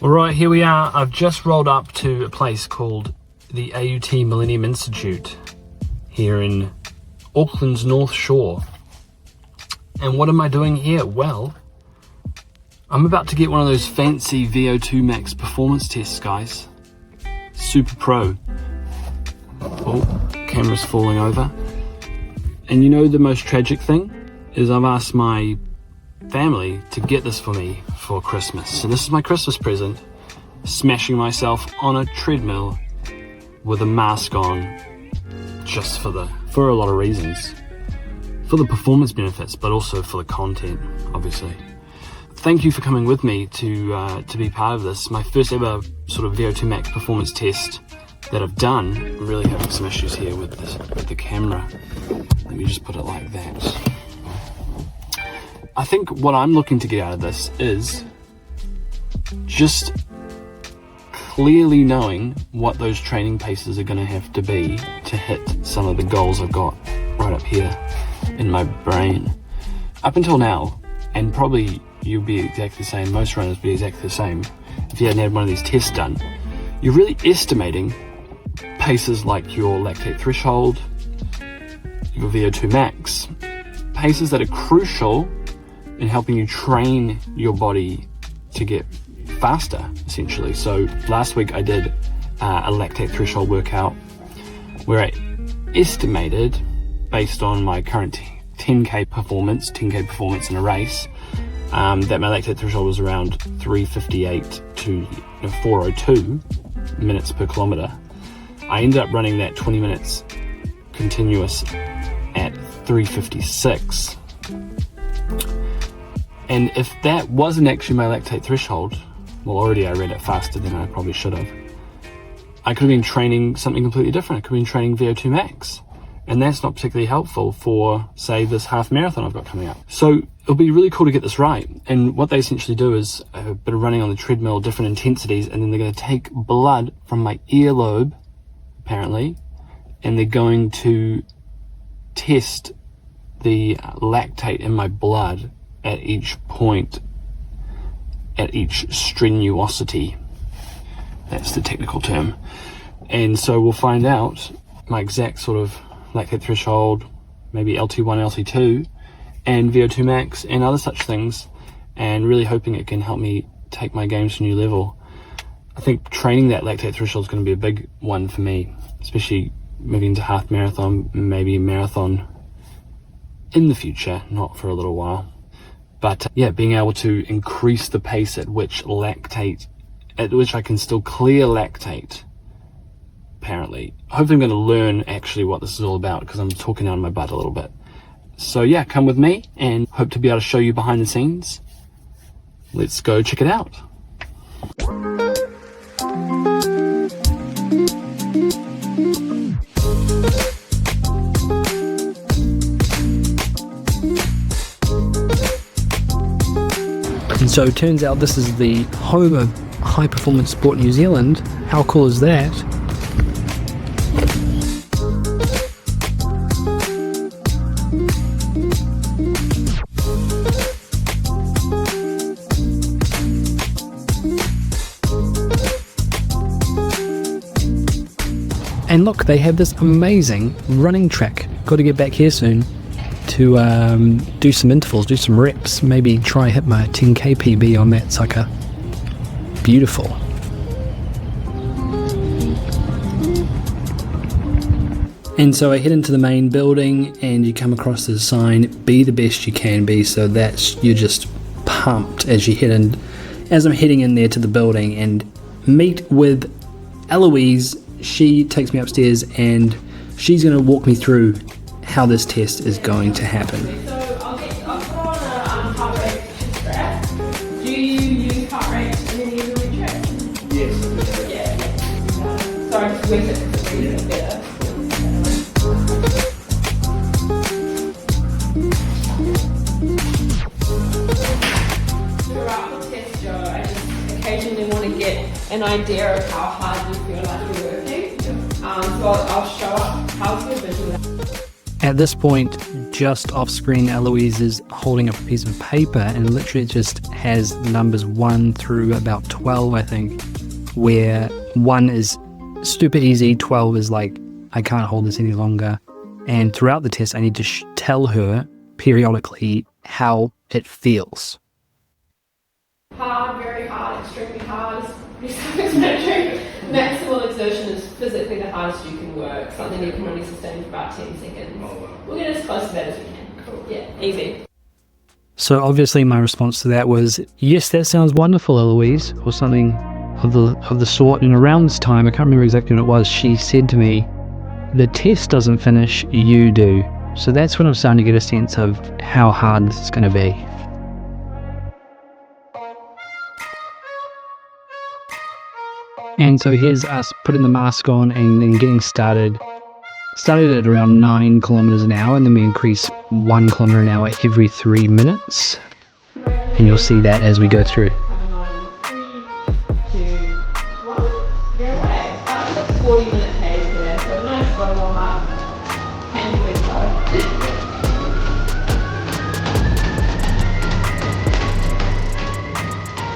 Alright, here we are. I've just rolled up to a place called the AUT Millennium Institute here in Auckland's North Shore. And what am I doing here? Well, I'm about to get one of those fancy VO₂ max performance tests, guys. Super pro. Oh, camera's falling over. And you know the most tragic thing is I've asked my family to get this for me for Christmas. So this is my Christmas present. Smashing myself on a treadmill with a mask on, just for a lot of reasons. For the performance benefits, but also for the content, obviously. Thank you for coming with me to be part of this. My first ever sort of VO₂ max performance test that I've done. I'm really having some issues here with the camera. Let me just put it like that. I think what I'm looking to get out of this is just clearly knowing what those training paces are going to have to be to hit some of the goals I've got right up here in my brain. Up until now, and probably you'll be exactly the same, most runners will be exactly the same, if you hadn't had one of these tests done, you're really estimating paces like your lactate threshold, your VO₂ max, paces that are crucial in helping you train your body to get faster, essentially. So last week I did a lactate threshold workout where I estimated, based on my current 10k performance in a race, that my lactate threshold was around 358 to 402 minutes per kilometer. I ended up running that 20 minutes continuous at 356. And if that wasn't actually my lactate threshold, well, already I read it faster than I probably should have, I could have been training something completely different. I could have been training VO₂ max. And that's not particularly helpful for, say, this half marathon I've got coming up. So it'll be really cool to get this right. And what they essentially do is a bit of running on the treadmill, different intensities, and then they're going to take blood from my earlobe, apparently, and they're going to test the lactate in my blood at each point, at each strenuosity. That's the technical term. And so we'll find out my exact sort of lactate threshold, maybe LT1, LT2, and VO₂ max, and other such things, and really hoping it can help me take my games to a new level. I think training that lactate threshold is going to be a big one for me, especially moving to half marathon, maybe marathon in the future, not for a little while. But yeah, being able to increase the pace at which I can still clear lactate, apparently. Hopefully I'm going to learn actually what this is all about, because I'm talking out of my butt a little bit. So yeah, come with me and hope to be able to show you behind the scenes. Let's go check it out. And so it turns out this is the home of High Performance Sport New Zealand. How cool is that? And look, they have this amazing running track. Got to get back here soon to do some intervals, do some reps, maybe try hit my 10k PB on that sucker. Beautiful. And so I head into the main building and you come across this sign, be the best you can be, so that's, you're just pumped as you head in, as I'm heading in there to the building, and meet with Eloise. She takes me upstairs and she's going to walk me through how this test is going to happen. So I'll put on a heart rate strap. Do you use heart rate and then you really check? Yes. Yeah. Sorry, just wait it because the reading is better. Throughout the test, Joe, I just occasionally want to get an idea of how hard you feel like you're working. So I'll show up how's your visual. At this point, just off screen, Eloise is holding up a piece of paper and literally it just has numbers 1 through about 12, I think, where 1 is super easy, 12 is like, I can't hold this any longer. And throughout the test, I need to tell her periodically how it feels. Hard, very hard, extremely hard is pretty self-explanatory. Maximal exertion is physically the hardest you can work, something you can only sustain for about 10 seconds. We'll get as close to that as we can. Cool. Yeah, easy. So obviously my response to that was, yes, that sounds wonderful, Eloise, or something of the sort. And around this time, I can't remember exactly what it was, she said to me, the test doesn't finish, you do. So that's when I'm starting to get a sense of how hard this is going to be. And so here's us putting the mask on and then getting started. Started at around 9 kilometers an hour, and then we increase 1 kilometer an hour every 3 minutes. And you'll see that as we go through. 3, 2, 1, go away. 40-minute pace there, so nice slow warm up. Painfully slow.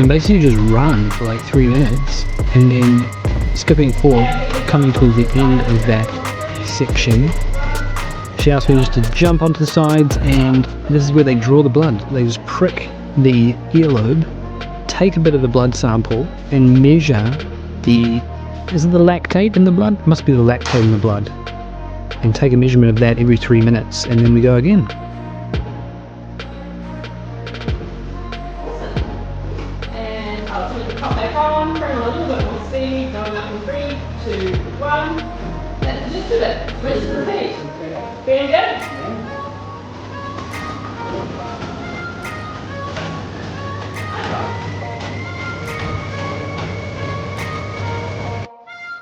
And basically just run for like 3 minutes, and then skipping forward, coming towards the end of that section, she asked me just to jump onto the sides, and this is where they draw the blood. They just prick the earlobe, take a bit of the blood sample, and measure is it the lactate in the blood? It must be the lactate in the blood. And take a measurement of that every 3 minutes, and then we go again. And I'll put the top back on, bring a little bit more speed, going up in 3, 2, 1. That's just a bit. Rinse and repeat. Feeling good?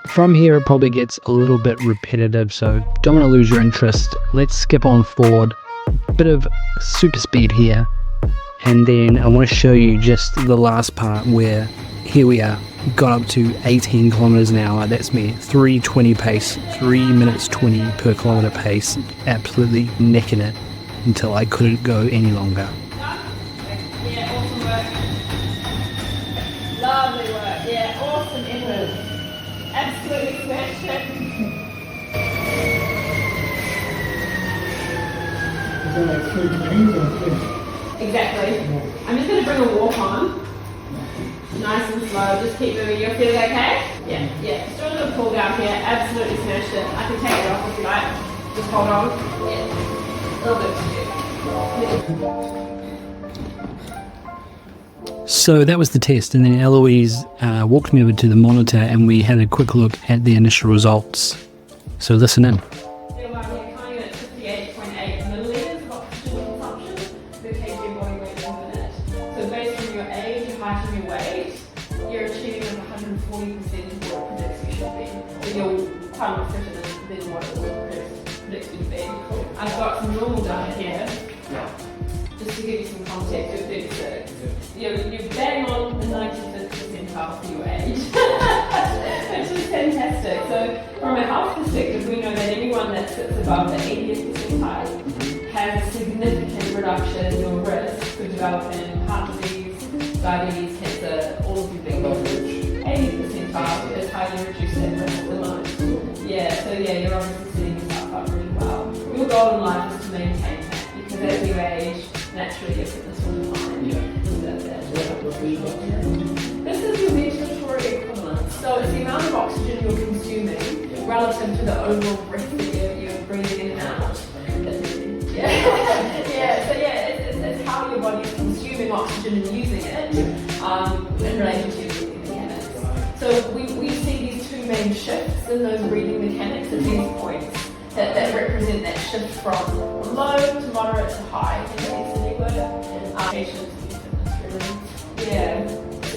From here it probably gets a little bit repetitive, so don't want to lose your interest. Let's skip on forward. Bit of super speed here, and then I want to show you just the last part where here we are, got up to 18 kilometers an hour. That's me, 3:20 pace, 3 minutes 20 per kilometer pace, absolutely necking it until I couldn't go any longer. Yeah, awesome work. Lovely work. Yeah, awesome effort. Absolutely smashed it. Is that like 3 or 3? Exactly. I'm just going to bring a walk on. Nice and slow. Just keep moving. You're feeling okay? Yeah. Just do a little pull down here. Absolutely smashed it. I can take it off if you like. Just hold on. Yeah. A little bit. So that was the test, and then Eloise walked me over to the monitor and we had a quick look at the initial results. So listen in. Coming in at 58.8 milliliters of oxygen consumption per kg of body weight per minute. So based on your age, your height, and your weight, you're achieving 140% of what it predicts you should be. So you're quite more fitter than what it predicts you to be. I've got some normal data here. Just to give you some context, you're 36. You're bang on the 95th percentile for your age, which is fantastic. So from a health perspective, we know that anyone that sits above the 80th percentile has a significant reduction in your risk for developing heart disease, diabetes, cancer, all of your big ones. 80th percentile is how you reduce that risk the most. Yeah, so you're obviously setting yourself up really well. Your goal in life is to maintain that, because as you age, naturally your fitness will decline. This is your ventilatory equivalent. So it's the amount of oxygen you're consuming relative to the overall breath that you're breathing in and out. It's how your body is consuming oxygen and using it in relation to your breathing mechanics. So we see these two main shifts in those breathing mechanics at these points that represent that shift from low to moderate to high in the patients. Yeah.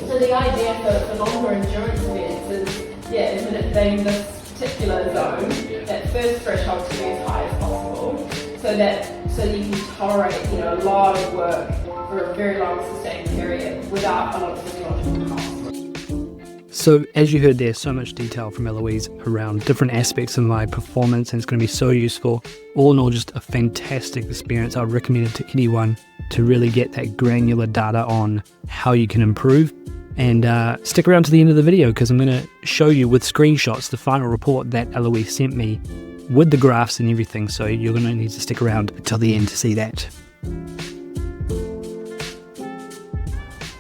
So the idea for longer endurance events is manipulating this particular zone, that first threshold, to be as high as possible, so that you can tolerate a lot of work for a very long sustained period without a lot of physiological cost. So as you heard there, so much detail from Eloise around different aspects of my performance, and it's going to be so useful. All in all, just a fantastic experience. I would recommend it to anyone to really get that granular data on how you can improve. And stick around to the end of the video, because I'm going to show you with screenshots the final report that Eloise sent me with the graphs and everything. So you're going to need to stick around until the end to see that.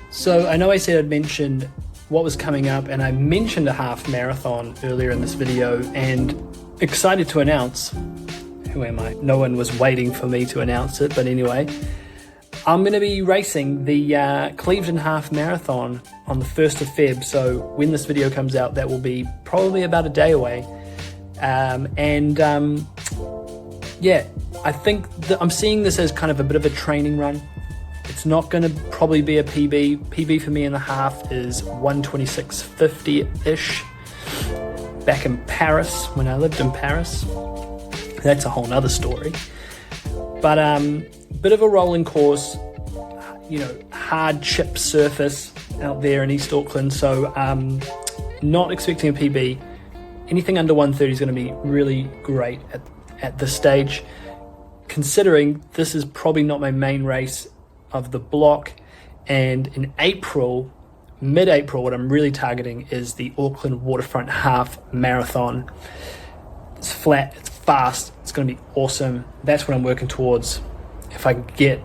So I know I said I'd mentioned what was coming up, and I mentioned a half marathon earlier in this video, and excited to announce, who am I? No one was waiting for me to announce it, but anyway, I'm going to be racing the Cleveland Half Marathon on the 1st of Feb. So when this video comes out, that will be probably about a day away. Yeah, I think I'm seeing this as kind of a bit of a training run. It's not going to probably be a PB. PB for me in the half is 1:26:50-ish. Back in Paris, when I lived in Paris. That's a whole nother story. But bit of a rolling course, you know, hard chip surface out there in East Auckland. So not expecting a PB. Anything under 1:30 is going to be really great at this stage, considering this is probably not my main race of the block. And in April, mid-April, what I'm really targeting is the Auckland Waterfront Half Marathon. It's flat, it's fast, it's going to be awesome. That's what I'm working towards. If I can get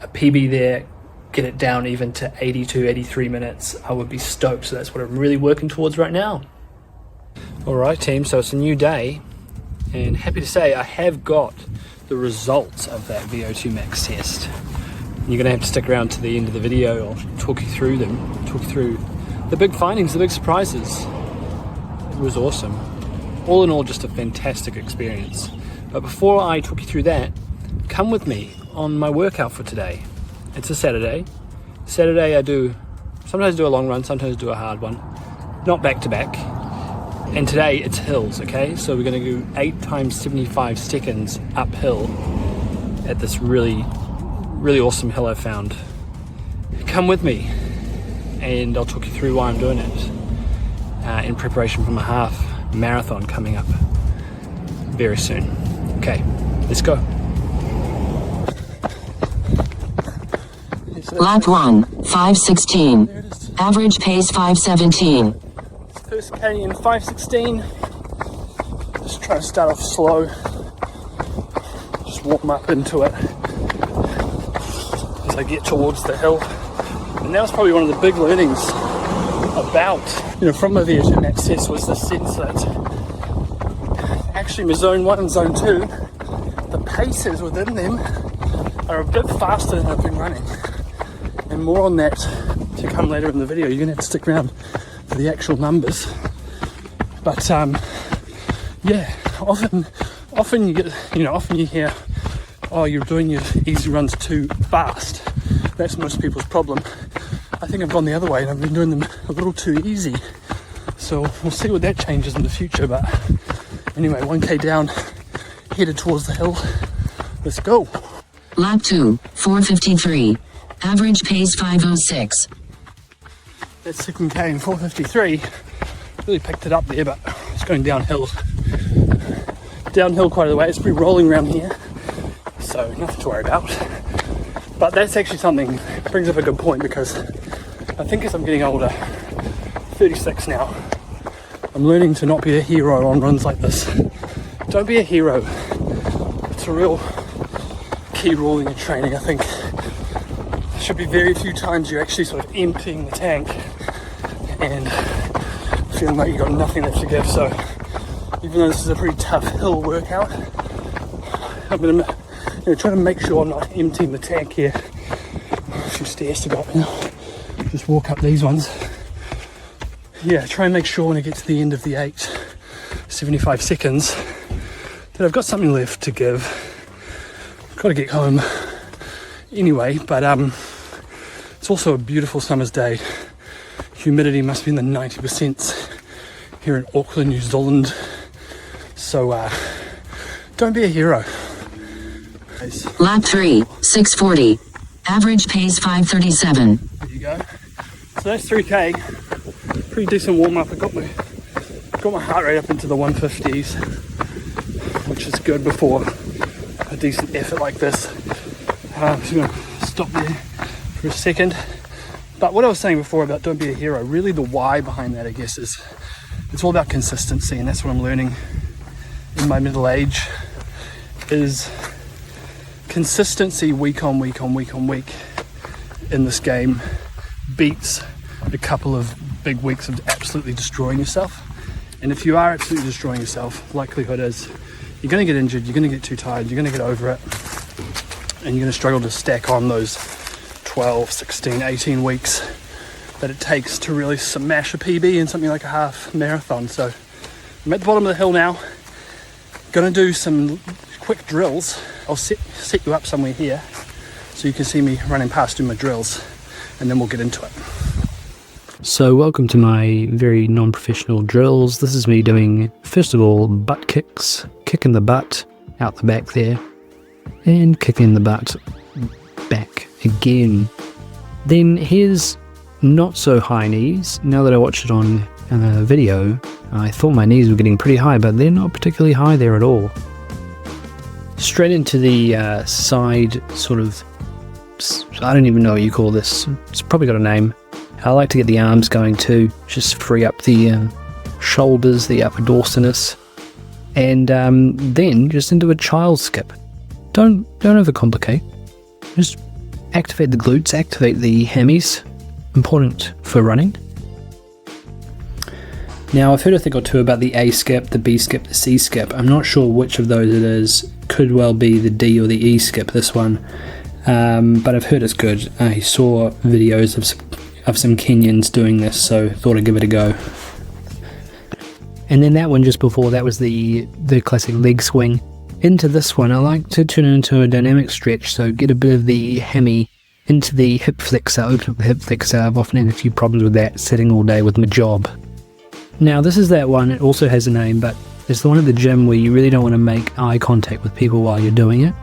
a PB there, get it down even to 82, 83 minutes, I would be stoked. So that's what I'm really working towards right now. Alright team, so it's a new day, and happy to say I have got the results of that VO₂ max test. You're going to have to stick around to the end of the video. I'll talk you through them, talk you through the big findings, the big surprises. It was awesome. All in all, just a fantastic experience. But before I talk you through that, come with me on my workout for today. It's a Saturday. Saturday I sometimes do a long run, sometimes do a hard one. Not back to back. And today it's hills, okay? So we're going to do 8 times 75 seconds uphill at this really awesome hill I found. Come with me and I'll talk you through why I'm doing it in preparation for my half marathon coming up very soon. Okay, let's go. Lap 1, 5:16. Average pace 5:17. First K in 5:16. Just trying to start off slow. Just warm up into it as I get towards the hill. And that was probably one of the big learnings about, from my VO₂ max test, was the sense that actually my zone 1 and zone 2, the paces within them are a bit faster than I've been running. And more on that to come later in the video. You're going to have to stick around for the actual numbers. But yeah, often you get, often you hear, oh, you're doing your easy runs too fast. That's most people's problem. I think I've gone the other way and I've been doing them a little too easy. So we'll see what that changes in the future. But anyway, 1K down, headed towards the hill. Let's go. Lap 2, 4:53. Average pace 5:06. That second K in 4:53 really picked it up there, but it's going downhill. Downhill quite a way. It's pretty rolling around here, so nothing to worry about. But that's actually something that brings up a good point, because I think as I'm getting older, 36 now, I'm learning to not be a hero on runs like this. Don't be a hero. It's a real key rule in your training, I think. There should be very few times you're actually sort of emptying the tank and feeling like you've got nothing left to give. So even though this is a pretty tough hill workout, I'm going to try to make sure I'm not emptying the tank here. A few stairs to go up now. Just walk up these ones. Yeah, try and make sure when I get to the end of the 75 seconds that I've got something left to give. I've got to get home anyway, but it's also a beautiful summer's day. Humidity must be in the 90% here in Auckland, New Zealand. So don't be a hero. Lap 3, 6:40. Average pace 5:37. There you go. So that's 3K. pretty decent warm up. I got my heart rate up into the 150s, which is good before a decent effort like this. I'm just going to stop there for a second. But what I was saying before about don't be a hero, really the why behind that, I guess, is it's all about consistency, and that's what I'm learning in my middle age, is consistency week on week on week on week in this game beats a couple of big weeks of absolutely destroying yourself. And if you are absolutely destroying yourself, likelihood is you're going to get injured, you're going to get too tired, you're going to get over it, and you're going to struggle to stack on those 12, 16, 18 weeks that it takes to really smash a PB in something like a half marathon. So I'm at the bottom of the hill now, going to do some quick drills. I'll set you up somewhere here so you can see me running past doing my drills, and then we'll get into it. So welcome to my very non-professional drills. This is me doing, first of all, butt kicks, kicking the butt out the back there, and kicking the butt back again. Then here's not so high knees. Now that I watched it on video, I thought my knees were getting pretty high, but they're not particularly high there at all. Straight into the side sort of, I don't even know what you call this, it's probably got a name. I like to get the arms going too, just free up the shoulders, the upper dorsalis, and then just into a child skip. Don't overcomplicate, just activate the glutes, activate the hammies, important for running. Now I've heard a thing or two about the A skip, the B skip, the C skip. I'm not sure which of those it is. Could well be the D or the E skip, this one, but I've heard it's good. I saw videos of some Kenyans doing this, so thought I'd give it a go. And then that one just before that was the classic leg swing. Into this one I like to turn it into a dynamic stretch, so get a bit of the hammy into the hip flexor, open up the hip flexor. I've often had a few problems with that sitting all day with my job. Now this is that one, it also has a name, but it's the one at the gym where you really don't want to make eye contact with people while you're doing it.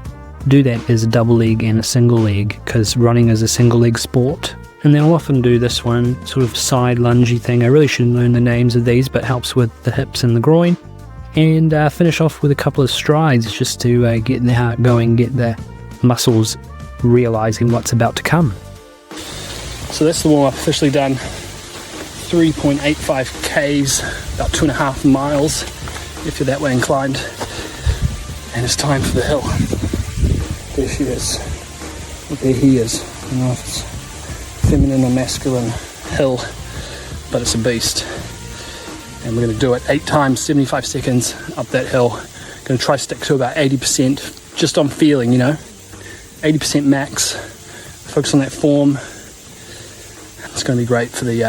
Do that as a double leg and a single leg, because running is a single leg sport. And then I'll often do this one, sort of side lungey thing. I really shouldn't learn the names of these, but helps with the hips and the groin. And finish off with a couple of strides just to get the heart going, get the muscles realizing what's about to come. So that's the warm-up officially done. 3.85 Ks, about 2.5 miles if you're that way inclined. And it's time for the hill. There she is. Or there he is. I don't know if it's feminine or masculine hill, but it's a beast. And we're going to do it 8 times, 75 seconds up that hill. Going to try to stick to about 80%, just on feeling, 80% max. Focus on that form. It's going to be great for the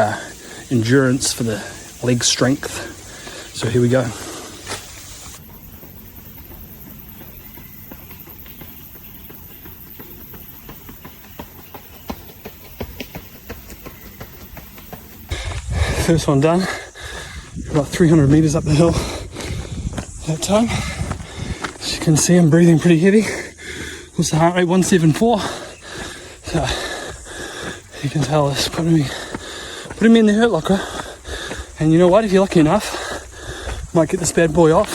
endurance, for the leg strength. So here we go. First one done. About 300 meters up the hill that time. As you can see, I'm breathing pretty heavy. What's the heart rate? 174. So you can tell it's putting me in the hurt locker. And you know what? If you're lucky enough, might get this bad boy off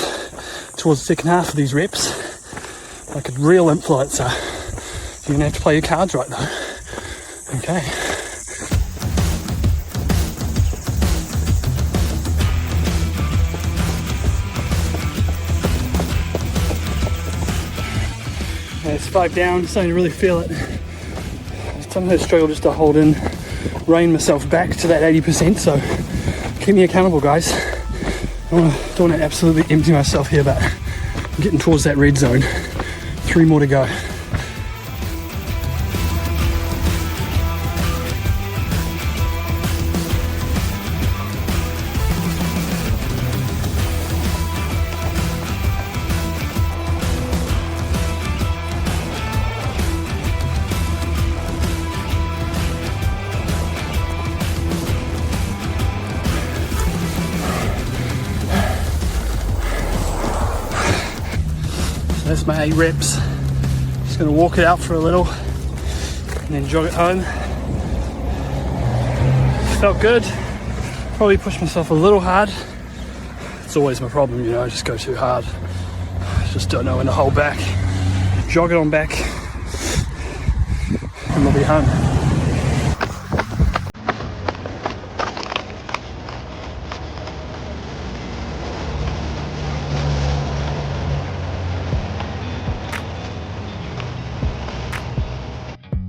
towards the second half of these reps, like a real influencer. You're gonna have to play your cards right though. Okay. It's 5 down, starting to really feel it. Sometimes I struggle just to hold in, rein myself back to that 80%, so keep me accountable, guys. I don't want to absolutely empty myself here, but I'm getting towards that red zone. 3 more to go. That's my 8 reps. Just gonna walk it out for a little and then jog it home. Felt good. Probably pushed myself a little hard. It's always my problem, you know, I just go too hard. Just don't know when to hold back. Jog it on back, and we'll be home.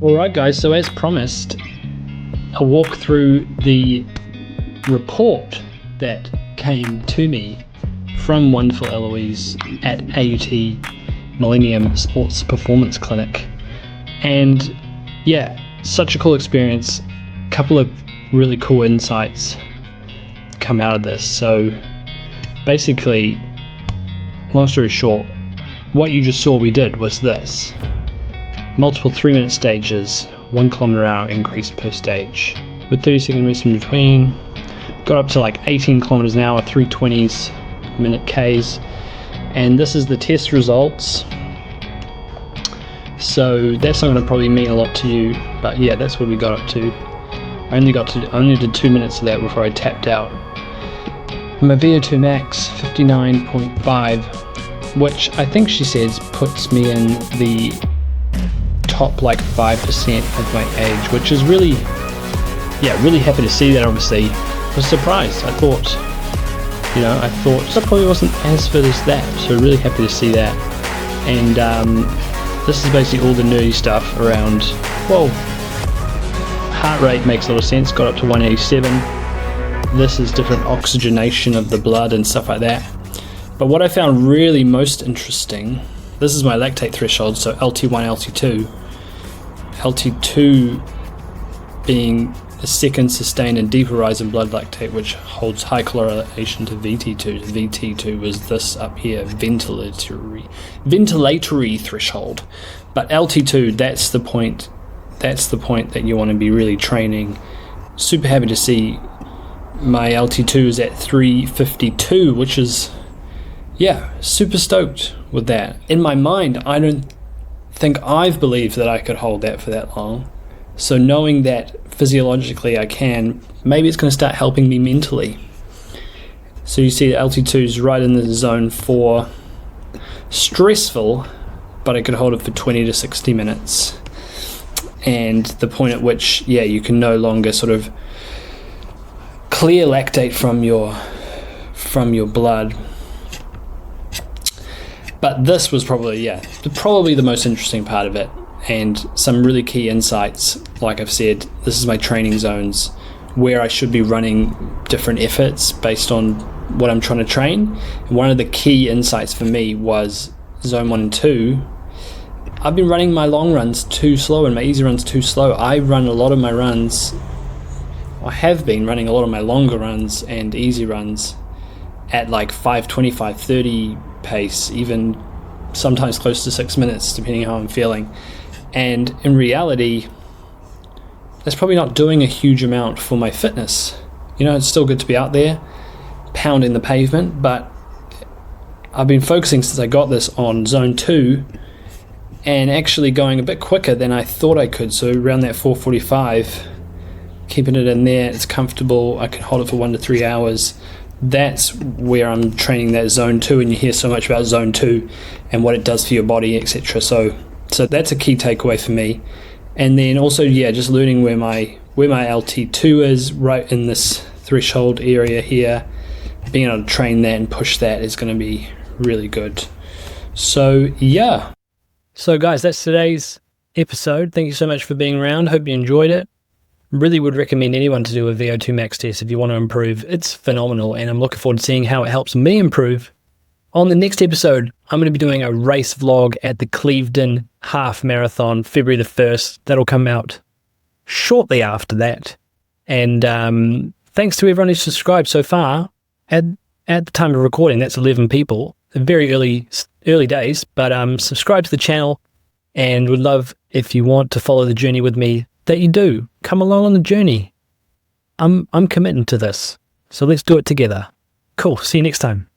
Alright guys, so as promised, a walk through the report that came to me from wonderful Eloise at AUT Millennium Sports Performance Clinic. And yeah, such a cool experience. A couple of really cool insights come out of this. So basically, long story short, what you just saw we did was this. Multiple 3-minute stages, 1 km/h increase per stage, with 30-second rest in between. Got up to like 18 km an hour, 320s minute Ks, and this is the test results. So that's not going to probably mean a lot to you, but yeah, that's what we got up to. I only did 2 minutes of that before I tapped out. My VO2 max 59.5, which I think she says puts me in the top like 5% of my age, which is really, yeah, really happy to see that. Obviously, I was surprised. I thought I probably wasn't as fit as that, so really happy to see that. And this is basically all the nerdy stuff around, well, heart rate makes a lot of sense, got up to 187. This is different oxygenation of the blood and stuff like that. But what I found really most interesting, this is my lactate threshold, so LT1, LT2. LT2 being a second sustained and deeper rise in blood lactate, which holds high correlation to VT2. VT2 was this up here, ventilatory threshold. But LT2, that's the point that you want to be really training. Super happy to see my LT2 is at 352, which is, yeah, super stoked with that. In my mind, I don't think I've believed that I could hold that for that long. So knowing that physiologically I can, maybe it's going to start helping me mentally. So you see LT2 is right in the zone for stressful, but I could hold it for 20 to 60 minutes. And the point at which, yeah, you can no longer sort of clear lactate from your blood. But this was probably the most interesting part of it, and some really key insights. Like I've said, this is my training zones where I should be running different efforts based on what I'm trying to train. And one of the key insights for me was zone 1 and 2. I've been running my long runs too slow and my easy runs too slow. I have been running a lot of my longer runs and easy runs at like 5:20, 5:30 pace, even sometimes close to 6 minutes, depending how I'm feeling. And in reality, that's probably not doing a huge amount for my fitness. You know, it's still good to be out there pounding the pavement, but I've been focusing since I got this on zone 2 and actually going a bit quicker than I thought I could. So around that 4:45, keeping it in there, it's comfortable, I can hold it for 1 to 3 hours. That's where I'm training that zone 2, and you hear so much about zone 2 and what it does for your body, etc. So that's a key takeaway for me. And then also, yeah, just learning where my LT2 is, right in this threshold area here. Being able to train that and push that is going to be really good. So yeah. So guys, that's today's episode. Thank you so much for being around. Hope you enjoyed it. Really would recommend anyone to do a VO2 max test if you want to improve. It's phenomenal, and I'm looking forward to seeing how it helps me improve. On the next episode, I'm going to be doing a race vlog at the Clevedon Half Marathon, February the 1st. That'll come out shortly after that. And thanks to everyone who's subscribed so far. At the time of recording, that's 11 people. Very early days, but subscribe to the channel, and would love, if you want to follow the journey with me, that you do. Come along on the journey. I'm committing to this. So let's do it together. Cool. See you next time.